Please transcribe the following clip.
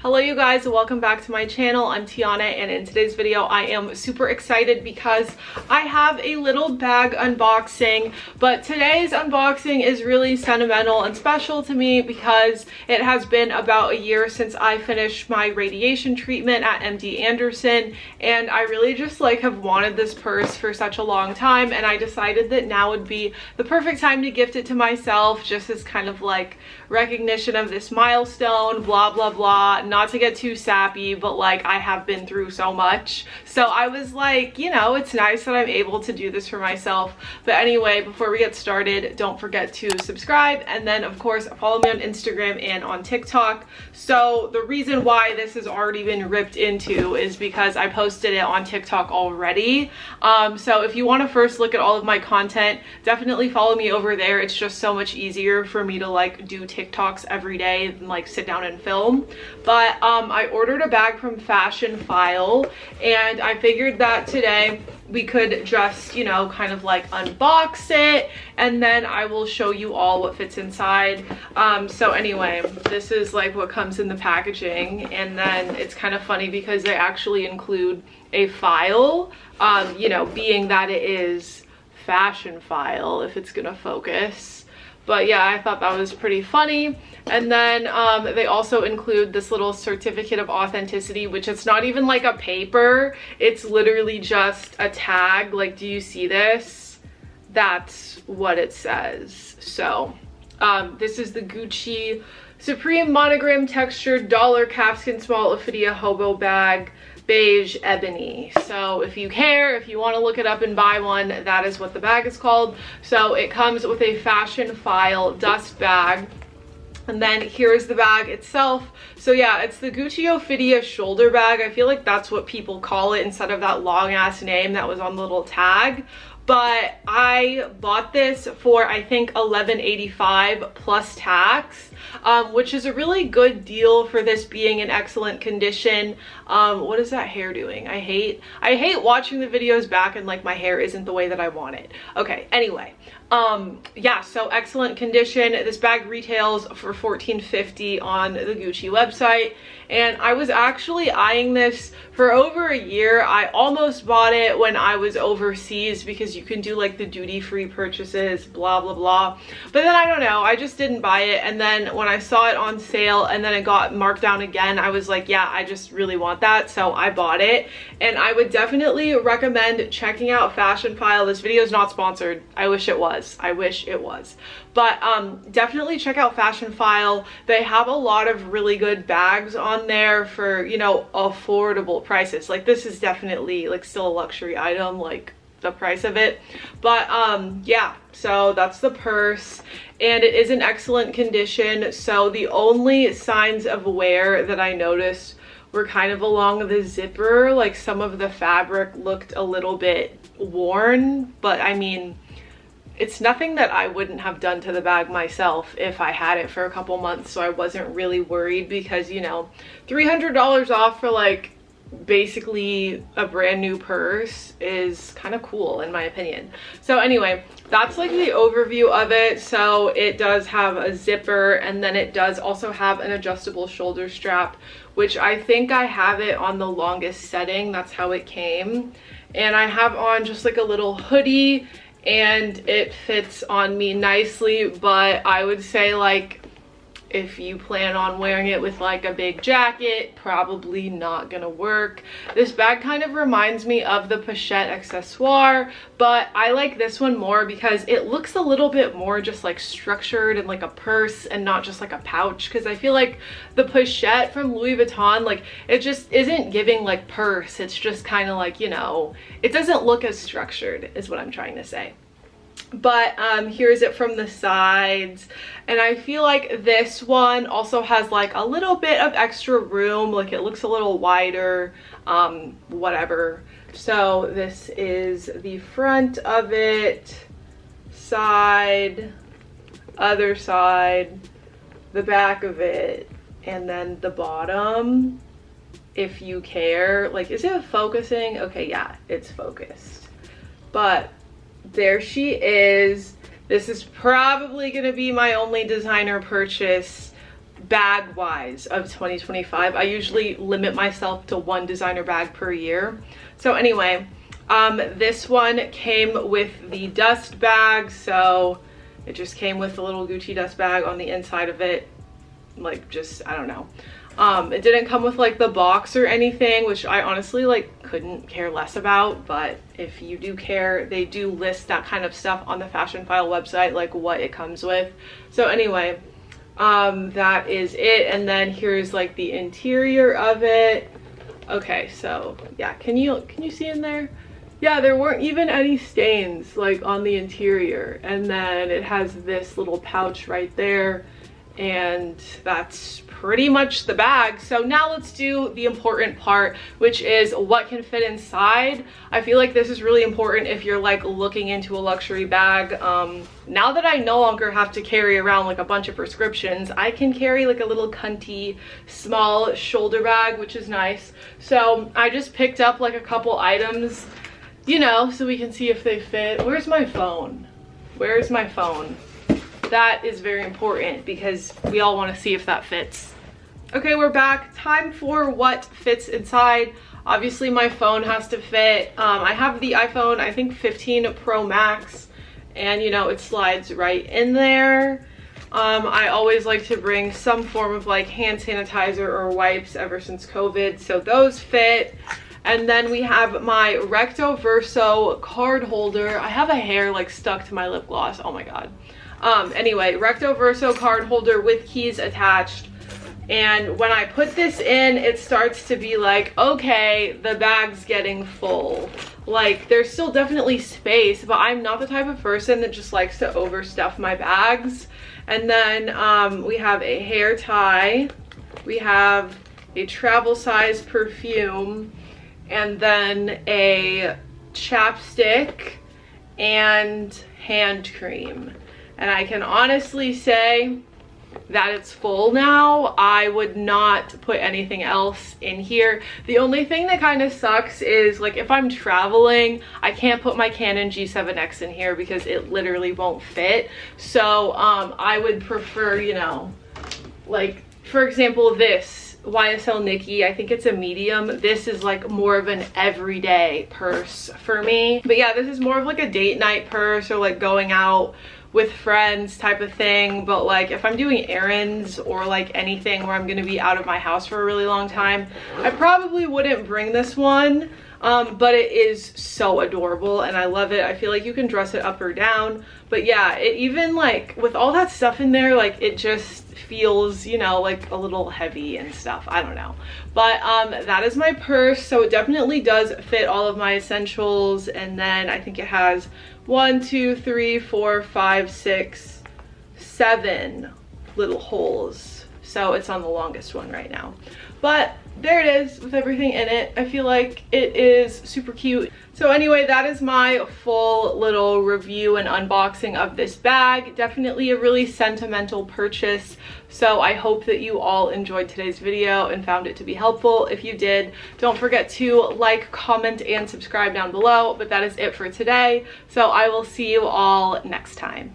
Hello you guys, welcome back to my channel. I'm Tiana, and in today's video I am super excited because I have a little bag unboxing, but today's unboxing is really sentimental and special to me because it has been about a year since I finished my radiation treatment at MD Anderson, and I really just have wanted this purse for such a long time, and I decided that now would be the perfect time to gift it to myself, just as kind of recognition of this milestone, blah blah blah. Not to get too sappy, but I have been through so much, so I was it's nice that I'm able to do this for myself. But anyway, before we get started, don't forget to subscribe, and then of course follow me on Instagram and on TikTok. So the reason why this has already been ripped into is because I posted it on TikTok already. So if you want to first look at all of my content, definitely follow me over there. It's just so much easier for me to do TikToks every day than sit down and film. But I ordered a bag from Fashionphile, and I figured that today we could just kind of unbox it, and then I will show you all what fits inside. So anyway, this is what comes in the packaging, and then it's kind of funny because they actually include a file, being that it is Fashionphile, if it's gonna focus. But yeah, I thought that was pretty funny. And then they also include this little certificate of authenticity, which it's not even a paper, it's literally just a tag. Do you see this? That's what it says. So this is the Gucci Supreme Monogram Textured Dollar Calfskin Small Ophidia Hobo Bag, beige ebony. So if you care, if you want to look it up and buy one, that is what the bag is called. So it comes with a Fashionphile dust bag, and then here's the bag itself. So yeah, it's the Gucci Ophidia shoulder bag. I feel like that's what people call it instead of that long ass name that was on the little tag. But I bought this for I think $11.85 plus tax, which is a really good deal for this being in excellent condition. What is that hair doing? I hate watching the videos back and my hair isn't the way that I want it. Okay, anyway, yeah, so excellent condition. This bag retails for $14.50 on the Gucci website, and I was actually eyeing this for over a year. I almost bought it when I was overseas because you can do the duty-free purchases, blah blah blah, but then I don't know, I just didn't buy it. And then when I saw it on sale and then it got marked down again, I was yeah, I just really want that, so I bought it. And I would definitely recommend checking out Fashionphile. This video is not sponsored. I wish it was. I wish it was. But definitely check out Fashionphile. They have a lot of really good bags on there for affordable prices. This is definitely still a luxury item, the price of it. But yeah, so that's the purse, and it is in excellent condition. So the only signs of wear that I noticed were kind of along the zipper. Some of the fabric looked a little bit worn, but I mean, it's nothing that I wouldn't have done to the bag myself if I had it for a couple months, so I wasn't really worried because $300 off for basically a brand new purse is kind of cool in my opinion. So anyway, that's the overview of it. So it does have a zipper, and then it does also have an adjustable shoulder strap, which I think I have it on the longest setting. That's how it came. And I have on just a little hoodie, and it fits on me nicely. But I would say if you plan on wearing it with a big jacket, probably not gonna work. This bag kind of reminds me of the pochette accessoire, but I like this one more because it looks a little bit more just structured and a purse and not just a pouch. Because I feel the pochette from Louis Vuitton, it just isn't giving purse. It's just kind of it doesn't look as structured, is what I'm trying to say. But here's it from the sides, and I feel this one also has a little bit of extra room. It looks a little wider, whatever. So this is the front of it, side, other side, the back of it, and then the bottom, if you care. Is it focusing? Okay, yeah, it's focused. But there she is. This is probably gonna be my only designer purchase bag wise of 2025. I usually limit myself to one designer bag per year. So anyway, this one came with the dust bag, so it just came with a little Gucci dust bag on the inside of it. Like, just, I don't know. It didn't come with like the box or anything, which I honestly like couldn't care less about, but if you do care, they do list that kind of stuff on the Fashionphile website, like what it comes with. So anyway, that is it. And then here's like the interior of it. Okay, so yeah, can you see in there? Yeah, there weren't even any stains like on the interior. And then it has this little pouch right there, and that's pretty much the bag. So now let's do the important part, which is what can fit inside. I feel like this is really important if you're like looking into a luxury bag. Now that I no longer have to carry around like a bunch of prescriptions, I can carry like a little cunty small shoulder bag, which is nice. So I just picked up like a couple items, you know, so we can see if they fit. Where's my phone? Where's my phone? That is very important because we all want to see if that fits. Okay, we're back. Time for what fits inside. Obviously my phone has to fit. I have the iPhone, I think 15 Pro Max, and you know, it slides right in there. I always like to bring some form of like hand sanitizer or wipes ever since COVID, so those fit. And then we have my Recto Verso card holder. I have a hair like stuck to my lip gloss, oh my god. Anyway, Recto Verso card holder with keys attached. And when I put this in, it starts to be like, okay, the bag's getting full. Like, there's still definitely space, but I'm not the type of person that just likes to overstuff my bags. And then we have a hair tie. We have a travel size perfume, and then a chapstick and hand cream. And I can honestly say that it's full now. I would not put anything else in here. The only thing that kind of sucks is like if I'm traveling, I can't put my Canon G7X in here because it literally won't fit. So I would prefer, you know, like for example, this YSL Nikki, I think it's a medium. This is like more of an everyday purse for me. But yeah, this is more of like a date night purse or like going out with friends type of thing. But like if I'm doing errands or like anything where I'm gonna be out of my house for a really long time, I probably wouldn't bring this one. But it is so adorable and I love it. I feel like you can dress it up or down. But yeah, it even like with all that stuff in there, like it just feels, you know, like a little heavy and stuff. I don't know. But that is my purse. So it definitely does fit all of my essentials. And then I think it has 1, 2, 3, 4, 5, 6, 7 little holes. So it's on the longest one right now. But there it is with everything in it. I feel like it is super cute. So anyway, that is my full little review and unboxing of this bag. Definitely a really sentimental purchase. So I hope that you all enjoyed today's video and found it to be helpful. If you did, don't forget to like, comment, and subscribe down below. But that is it for today. So I will see you all next time.